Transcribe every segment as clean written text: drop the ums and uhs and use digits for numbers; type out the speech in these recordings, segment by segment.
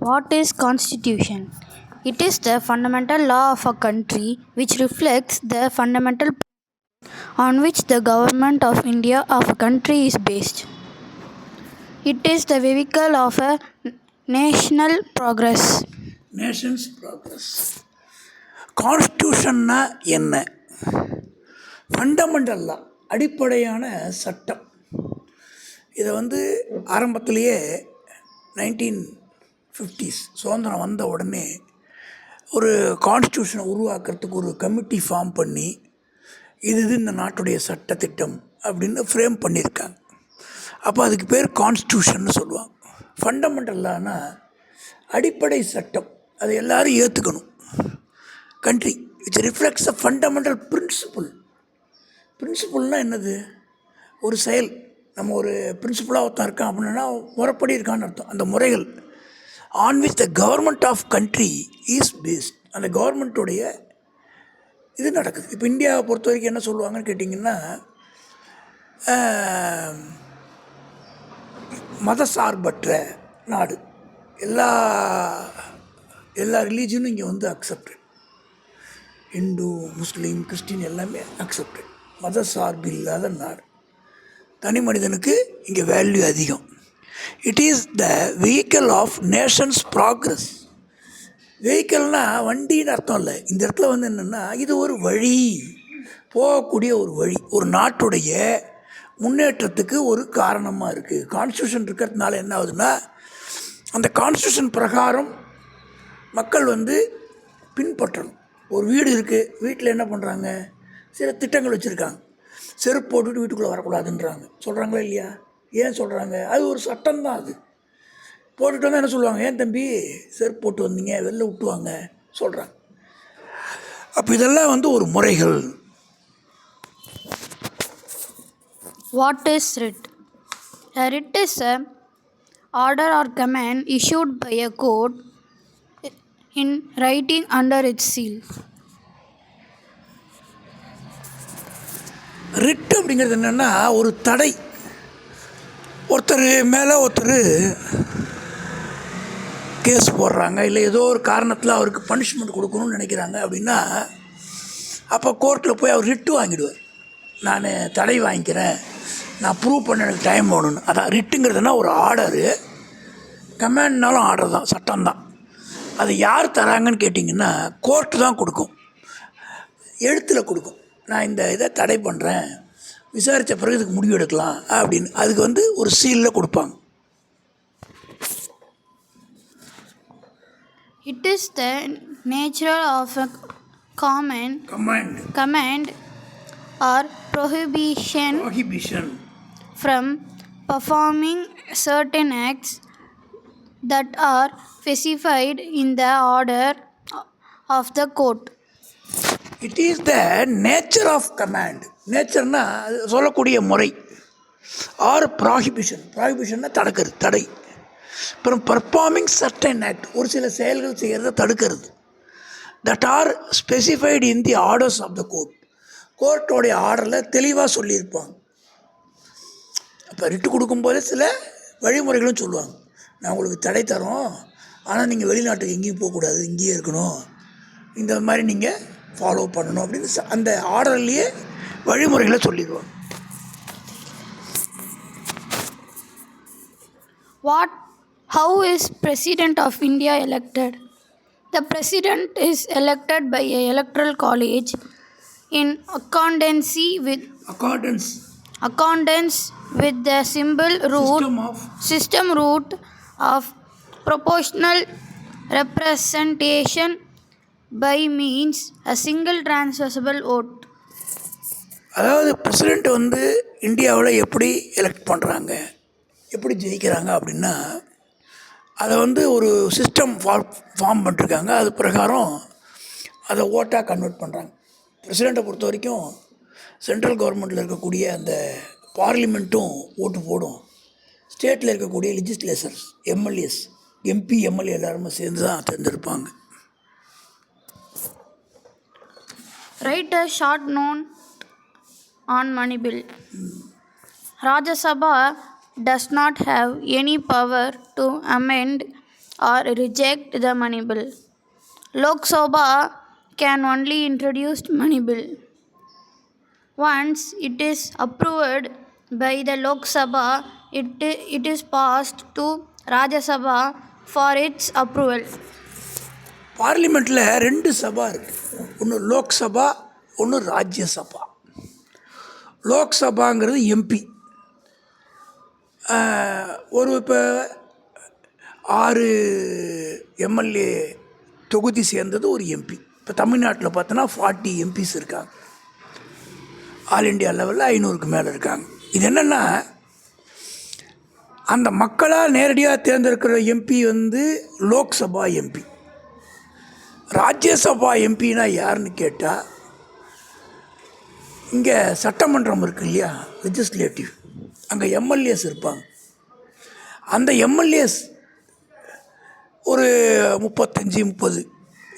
What is Constitution? It is the fundamental law of a country which reflects the fundamental on which the government of India of a country is based. It is the vehicle of a national progress. Nations progress. கான்ஸ்டியூஷன்னா என்ன? Fundamental லா, அடிப்படையான சட்டம். இதை ஆரம்பத்திலேயே 1950s சுதந்திரம் வந்த உடனே ஒரு கான்ஸ்டியூஷனை உருவாக்குறதுக்கு ஒரு கமிட்டி ஃபார்ம் பண்ணி இது இந்த நாட்டுடைய சட்டத்திட்டம் அப்படின்னு ஃப்ரேம் பண்ணியிருக்காங்க. அப்போ அதுக்கு பேர் கான்ஸ்டியூஷன்னு சொல்லுவாங்க. ஃபண்டமெண்டல் லானா அடிப்படை சட்டம், அதை எல்லோரும் ஏற்றுக்கணும். Country which reflects a fundamental principle. பிரின்சிபல்னால் என்னது? ஒரு செயல். நம்ம ஒரு பிரின்சிபலாக ஒருத்தன் இருக்கான் அப்படின்னா முறைப்படி இருக்கான்னு அர்த்தம். அந்த முறைகள் on which the government of country is based. அந்த கவர்மெண்ட்டுடைய இது நடக்குது. இப்போ இந்தியாவை பொறுத்த வரைக்கும் என்ன சொல்லுவாங்கன்னு கேட்டிங்கன்னா, மதசார்பற்ற நாடு. எல்லா ரிலீஜனும் இங்கே அக்செப்டட். இந்து, முஸ்லீம், கிறிஸ்டின் எல்லாமே அக்செப்டட். மத சார்பு இல்லாத நாடு. தனி மனிதனுக்கு இங்கே வேல்யூ அதிகம். It is the vehicle of nations progress. வெஹிக்கல்னால் வண்டின்னு அர்த்தம் இல்லை. இந்த இடத்துல என்னென்னா, இது ஒரு வழி, போகக்கூடிய ஒரு வழி, ஒரு நாட்டுடைய முன்னேற்றத்துக்கு ஒரு காரணமாக இருக்குது. கான்ஸ்டியூஷன் இருக்கிறதுனால என்ன ஆகுதுன்னா, அந்த கான்ஸ்டியூஷன் பிரகாரம் மக்கள் பின்பற்றணும். ஒரு வீடு இருக்குது, வீட்டில் என்ன பண்ணுறாங்க, சில திட்டங்கள் வச்சுருக்காங்க. செருப்பு போட்டுட்டு வீட்டுக்குள்ளே வரக்கூடாதுன்றாங்க. சொல்கிறாங்களா இல்லையா? ஏன் சொல்கிறாங்க? அது ஒரு சட்டம்தான். அது போட்டுட்டு வந்தால் என்ன சொல்லுவாங்க, ஏன் தம்பி செருப்பு போட்டு வந்தீங்க, வெளில விட்டுவாங்க சொல்கிறாங்க. அப்போ இதெல்லாம் ஒரு முறைகள். What is writ? A writ is a order or command issued by a court in writing under its seal. Writ அப்படிங்கிறது என்னென்னா, ஒரு தடை. ஒருத்தர் மேலே ஒருத்தர் கேஸ் போடுறாங்க, இல்லை ஏதோ ஒரு காரணத்தில் அவருக்கு பனிஷ்மெண்ட் கொடுக்கணும்னு நினைக்கிறாங்க அப்படின்னா, அப்போ கோர்ட்டில் போய் அவர் ரிட்டு வாங்கிடுவார். நான் தடை வாங்கிக்கிறேன், நான் ப்ரூவ் பண்ண எனக்கு டைம் வேணும்னு. அதான் ரிட்டுங்கிறதுனா ஒரு ஆர்டரு. கமாண்ட்னாலும் ஆர்டர் தான், சட்டம்தான். அது யார் தராங்கன்னு கேட்டிங்கன்னா, கோர்ட்டு தான் கொடுக்கும், எழுத்தில் கொடுக்கும். நான் இந்த இதை தடை பண்ணுறேன், விசாரித்த பிறகு இதுக்கு முடிவு எடுக்கலாம் அப்படின்னு. அதுக்கு ஒரு சீலில் கொடுப்பாங்க. It is the nature of a command or prohibition from performing certain acts that are specified in the order of the court. It is the nature of command. நேச்சர்னா சொல்லக்கூடிய முறை. ஆர் ப்ராஹிபிஷன்னா தடுக்கிறது, தடை. அப்புறம் பர்ஃபார்மிங் சர்டன் ஆக்ட், ஒரு சில செயல்கள் செய்கிறத தடுக்கிறது. That are specified in the orders of the court. கோர்ட்டோடைய ஆர்டரில் தெளிவாக சொல்லியிருப்பாங்க. அப்போ ரிட்டு கொடுக்கும்போதே சில வழிமுறைகளும் சொல்லுவாங்க. நான் உங்களுக்கு தடை தரோம், ஆனால் நீங்கள் வெளிநாட்டுக்கு எங்கேயும் போகக்கூடாது, இங்கேயே இருக்கணும், இந்த மாதிரி நீங்கள் ஃபாலோ பண்ணணும் அப்படின்னு அந்த ஆர்டர்லேயே வழிமுறைகளை சொல்லிடுவாங்க. How is President of India elected? The President is elected by a electoral college in accordance with the system root of proportional representation by means a single transferable vote. அதாவது பிரசிடெண்ட் இந்தியாவில் எப்படி elect பண்ணுறாங்க, எப்படி ஜெயிக்கிறாங்க அப்படின்னா, அதை ஒரு system form பண்ணிருக்காங்க. அது பிரகாரம் அதை ஓட்டாக கன்வெர்ட் பண்ணுறாங்க. பிரசிடெண்ட்டை பொறுத்த வரைக்கும் சென்ட்ரல் கவர்மெண்ட்டில் இருக்கக்கூடிய அந்த பார்லிமெண்ட்டும் ஓட்டு போடும். ஸ்டேட்டில் இருக்கக்கூடிய லெஜிஸ்லேச்சர்ஸ், எம்எல்ஏஸ், எம்பி, எம்எல்ஏ எல்லாருமே சேர்ந்து தான் தேர்ந்தெடுப்பாங்க. Write a short note on money bill. Rajya Sabha does not have any power to amend or reject the money bill. Lok Sabha can only introduce money bill. Once it is approved by the Lok Sabha, it is passed to Rajya Sabha for its approval. பார்லிமெண்ட்டில் 2 சபா இருக்குது. ஒன்று லோக்சபா, ஒன்று Rajya Sabha. லோக்சபாங்கிறது MP. ஒரு இப்போ 6 MLA தொகுதி சேர்ந்தது ஒரு MP. இப்போ தமிழ்நாட்டில் பார்த்தோன்னா 40 எம்பிஸ் இருக்காங்க. ஆல் இண்டியா லெவலில் 500க்கு மேலே இருக்காங்க. இது என்னென்னா, அந்த மக்களால் நேரடியாக தேர்ந்தெடுக்கிற எம்பி லோக்சபா எம்பி. ராஜ்யசபா எம்பினா யாருன்னு கேட்டால், இங்கே சட்டமன்றம் இருக்குது இல்லையா, லெஜிஸ்லேட்டிவ், அங்கே எம்எல்ஏஸ் இருப்பாங்க. அந்த எம்எல்ஏஸ் ஒரு 35-30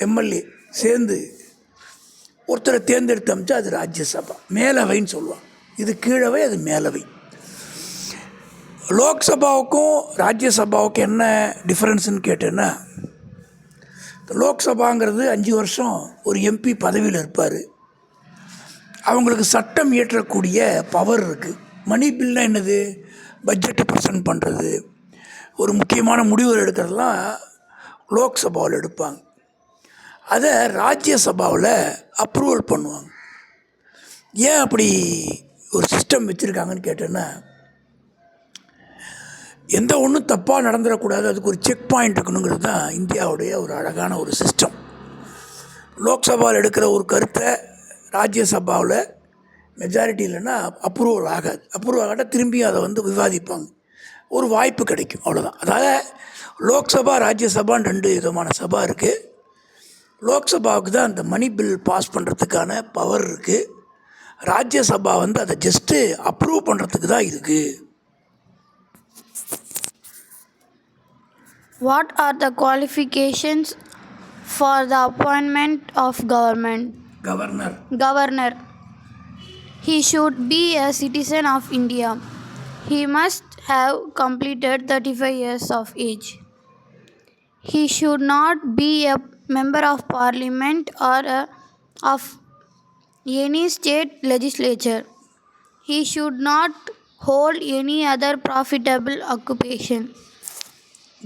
எம்எல்ஏ சேர்ந்து ஒருத்தரை தேர்ந்தெடுத்து அமைச்சா அது ராஜ்யசபா, மேலவைன்னு சொல்லுவாங்க. இது கீழவை, அது மேலவை. லோக்சபாவுக்கும் ராஜ்யசபாவுக்கும் என்ன டிஃப்ரென்ஸுன்னு கேட்டேன்னா, லோக்சபாங்கிறது 5 வருஷம் ஒரு எம்பி பதவியில் இருப்பார். அவங்களுக்கு சட்டம் இயற்றக்கூடிய பவர் இருக்குது. மணி பில்னால் என்னது, பட்ஜெட்டை ப்ரெசென்ட் பண்ணுறது, ஒரு முக்கியமான முடிவுகள் எடுக்கிறதுலாம் லோக்சபாவில் எடுப்பாங்க. அதை ராஜ்யசபாவில் அப்ரூவல் பண்ணுவாங்க. ஏன் அப்படி ஒரு சிஸ்டம் வச்சுருக்காங்கன்னு கேட்டேன்னா, எந்த ஒன்றும் தப்பாக நடந்துடக்கூடாது, அதுக்கு ஒரு செக் பாயிண்ட் இருக்கணுங்கிறது தான் இந்தியாவுடைய ஒரு அழகான ஒரு சிஸ்டம். லோக்சபாவில் எடுக்கிற ஒரு கருத்தை ராஜ்யசபாவில் மெஜாரிட்டி இல்லைன்னா அப்ரூவல் ஆகாது. அப்ரூவல் ஆகாட்டால் திரும்பியும் அதை விவாதிப்பாங்க, ஒரு வாய்ப்பு கிடைக்கும், அவ்வளோதான். அதாவது லோக்சபா ராஜ்யசபான்னு 2 விதமான சபா இருக்குது. லோக்சபாவுக்கு தான் அந்த மணி பில் பாஸ் பண்ணுறதுக்கான பவர் இருக்குது. ராஜ்யசபா அதை ஜஸ்ட்டு அப்ரூவ் பண்ணுறதுக்கு தான் இருக்குது. What are the qualifications for the appointment of governor? He should be a citizen of India. He must have completed 35 years of age. He should not be a member of parliament or of any state legislature. He should not hold any other profitable occupation.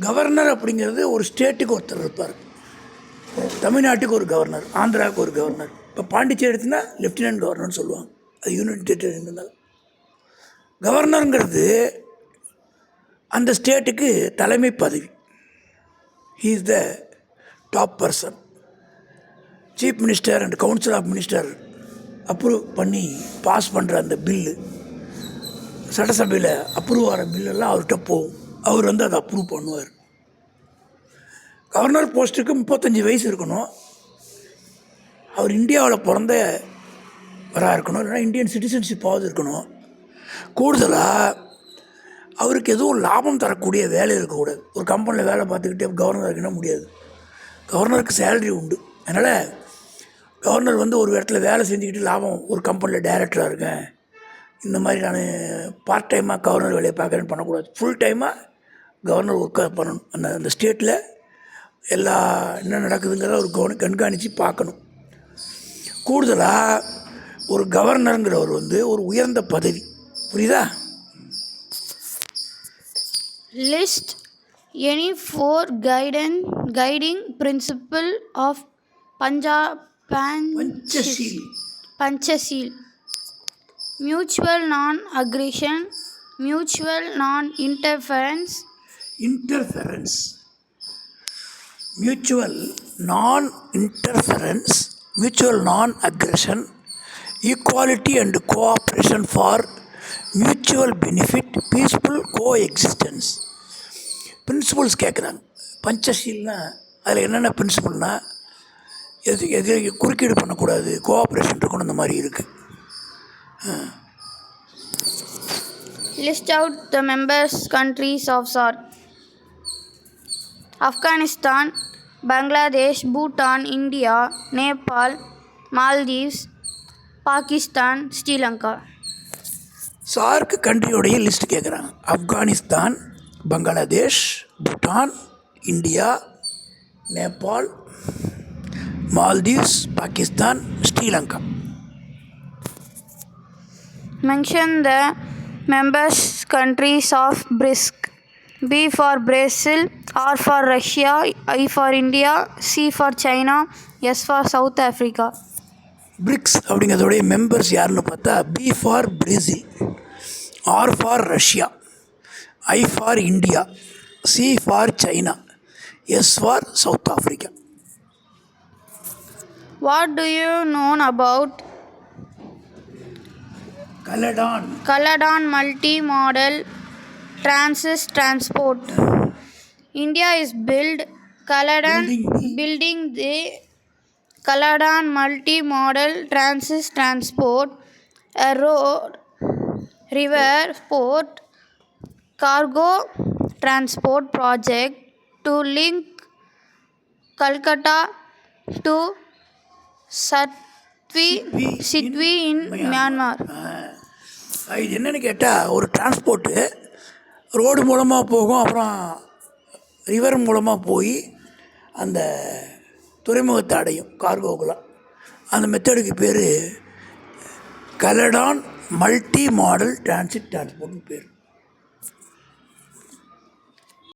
Governor அப்படிங்கிறது ஒரு ஸ்டேட்டுக்கு ஒருத்தர் இருப்பார். தமிழ்நாட்டுக்கு ஒரு governor, ஆந்திராவுக்கு ஒரு governor. இப்போ பாண்டிச்சேரி எடுத்துனா லெஃப்டினன்ட் கவர்னர்னு சொல்லுவாங்க, அது யூனியன் டெரிட்டரி இருந்தால். கவர்னருங்கிறது அந்த ஸ்டேட்டுக்கு தலைமை பதவி. He is the top person. Chief minister and council of minister approve பண்ணி பாஸ் பண்ணுற அந்த பில்லு, சட்டசபையில் அப்ரூவ் ஆகிற பில்லெல்லாம் அவர்கிட்ட போகும். அவர் அதை அப்ரூவ் பண்ணுவார். கவர்னர் போஸ்ட்டுக்கு 35 வயசு இருக்கணும். அவர் இந்தியாவில் பிறந்தவராக இருக்கணும், இல்லைனா இந்தியன் சிட்டிசன்ஷிப்பாவது இருக்கணும். கூடுதலாக அவருக்கு எதுவும் லாபம் தரக்கூடிய வேலை இருக்கக்கூடாது. ஒரு கம்பெனியில் வேலை பார்த்துக்கிட்டே கவர்னர் இருக்கணும் முடியாது. கவர்னருக்கு சேலரி உண்டு. அதனால் கவர்னர் ஒரு இடத்துல வேலை செஞ்சுக்கிட்டு லாபம், ஒரு கம்பெனியில் டைரக்டராக இருக்கேன், இந்த மாதிரி நான் பார்ட் டைமாக கவர்னர் வேலையை பார்க்குறேன்னு பண்ணக்கூடாது. ஃபுல் டைமாக கவர்னர் ஒர்க்காக பண்ணணும். அந்த ஸ்டேட்டில் எல்லா என்ன நடக்குதுங்கிறத ஒரு கண்காணித்து பார்க்கணும். கூடுதலாக ஒரு கவர்னருங்கிறவர் ஒரு உயர்ந்த பதவி. புரியுதா? List any 4 guiding principle of Panchasheel. Mutual non-aggression, mutual non-interference, mutual non-interference, mutual non-aggression, equality and cooperation for mutual benefit, peaceful coexistence. Principles கேட்குறாங்க. பஞ்சஷீல்னா அதில் என்னென்ன பிரின்சிபல்னா, எது குறுக்கீடு பண்ணக்கூடாது, கோஆப்ரேஷன் இருக்கணும், இந்த மாதிரி இருக்குது. List out the members countries of SAARC. Afghanistan, Bangladesh, Bhutan, India, Nepal, Maldives, Pakistan, Sri Lanka. SAARC கண்ட்ரியோடைய லிஸ்ட் கேட்குறாங்க. Afghanistan, Bangladesh, Bhutan, India, Nepal, Maldives, Pakistan, Sri. Mention the members countries of BRICS. B for Brazil, R for Russia, I for India, C for China, S for South Africa. BRICS அப்படிங்கிறதோடைய members யாருன்னு பார்த்தா B for Brazil, R for Russia, I for India, C for China, S for south Africa. What do you know about Caledon Multi-Modal Transport? India is building the Caledon Multi-Modal Transport, a road, river, port, cargo transport project to link Calcutta to Sittwe in Myanmar. இது என்னென்னு கேட்டால் ஒரு transport road மூலமாக போகும், அப்புறம் river மூலமாக போய் அந்த துறைமுகத்தை அடையும் கார்கோக்குலாம். அந்த மெத்தடுக்கு பேர் கலடான் மல்டி மாடல் டிரான்சிட் டிரான்ஸ்போர்ட்னு பேர்.